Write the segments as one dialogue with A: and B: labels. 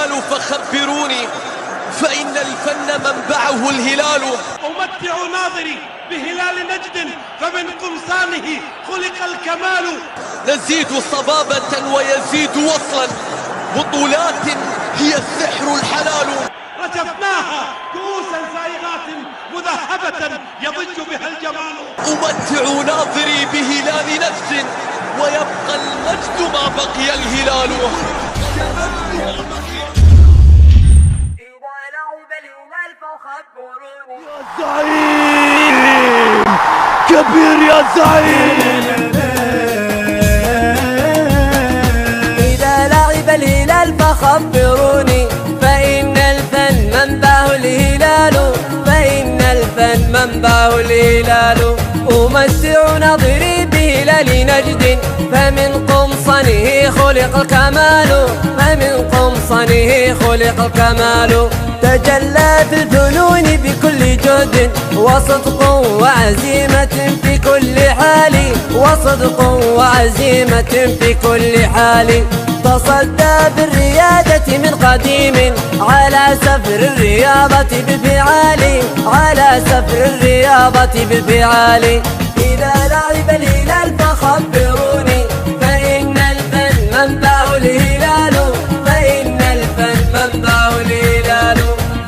A: الهلال فخبروني، فإن الفن منبعه الهلال.
B: أمتع ناظري بهلال نجد فمن قمصانه خلق الكمال.
A: نزيد صبابة ويزيد وصلا، بطولات هي السحر الحلال.
B: رجفناها كؤوسا زائغات مذهبة يضج بها الجمال.
A: أمتع ناظري بهلال نجد ويبقى المجد ما بقي الهلال.
C: يا زعيم كبير يا زعيم.
D: إذا لعب الهلال فخبروني، فإن الفن منبعه الهلال، فإن الفن منبعه الهلال. أمتع نظري بهلال نجد فمن قمصانه خلق الكمال، فمن قمصانه خلق الكمال. تجلى في الفنون بكل جهد وصدق وعزيمة في كل حال، وصدق وعزيمة في كل حال. تصدى بالريادة من قديم على سفر الرياضة بفعال، على سفر الرياضة بفعال. إذا لعب الهلال فخبروني، فإن الفن منبعه الهلال، فإن الفن منبعه الهلال.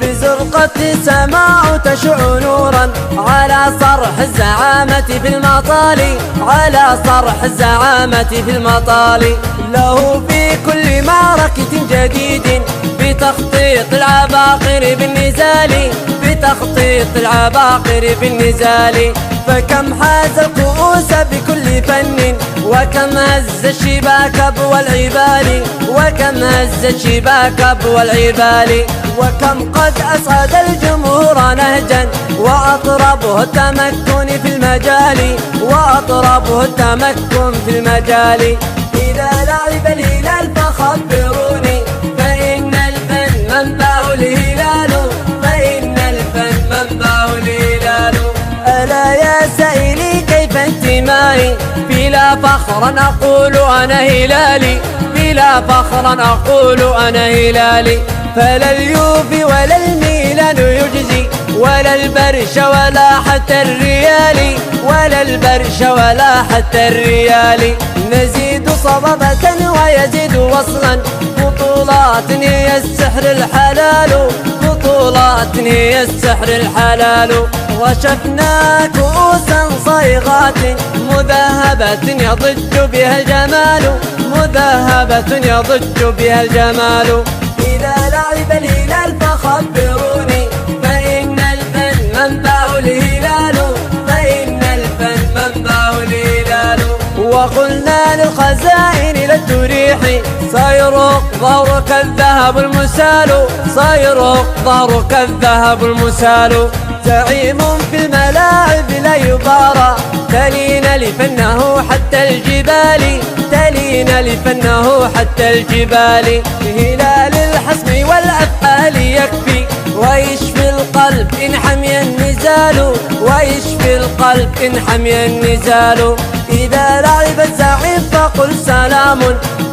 D: بزرقة سماع تشع نورا على صرح الزعامة في المطال، على صرح الزعامة في المطال. له في كل معركة جديد بتخطيط العباقر بالنزال، بتخطيط العباقر بالنزال. فكم حاز الكؤوس بكل فن، وكم هز الشباك أبوى العبال، وكم هز الشباك أبوى العبال. وكم قد أسعد الجمهور نهجا وأطربه التمكن في المجال، وأطربه التمكن في المجال. إذا لعب الهلال فخبروني، فإن الفن منبعه الهلال، فإن الفن منبعه الهلال. ألا يا سائلي كيف انتمائي، بلا فخرا أقول أنا هلالي، بلا فخرا أقول أنا هلالي. فلا اليوفي ولا الميلان يجزي، ولا البرش ولا حتى الريال، ولا البرش ولا حتى الريال. نزيد صبابة ويزيد وصلا، بطولات هي السحر الحلال، بطولات هي السحر الحلال. رشفنا كؤوسا صيغات مذهبة يضج بها الجمال، مذهبة يضج بها الجمال. إذا لعب الهلال فخبروني، فإن الفن منبعه الهلال، فإن الفن منبعه الهلال. وقلنا للخزائن لا تريحي، سيرق ظهرك الذهب المسال، سيرق ظهرك الذهب المسال. زعيم في الملاعب لا يبارى، تلين لفنه حتى الجبال، تلين لفنه حتى الجبال. هلال الحسم والأفعال يكفي، ويشفي القلب إن حمي النزال، ويشفي القلب إن حمي النزال. إذا لعب الزعيم فقل سلام،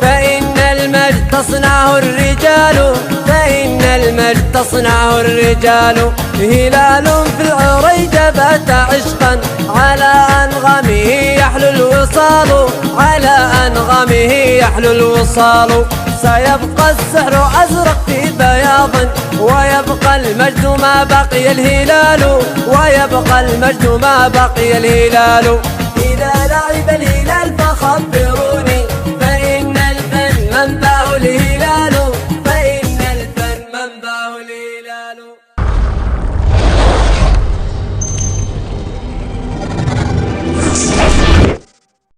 D: فإن المجد تصنعه الرجال، فإن المجد تصنعه الرجال. هلال في العريجة بات عشقا، على أنغامه يحلو الوصال، على أنغامه يحلو الوصال. سيبقى السحر أزرق في بياض، ويبقى المجد ما بقي الهلال، ويبقى المجد ما بقي الهلال. إذا لعب الهلال فخبروني،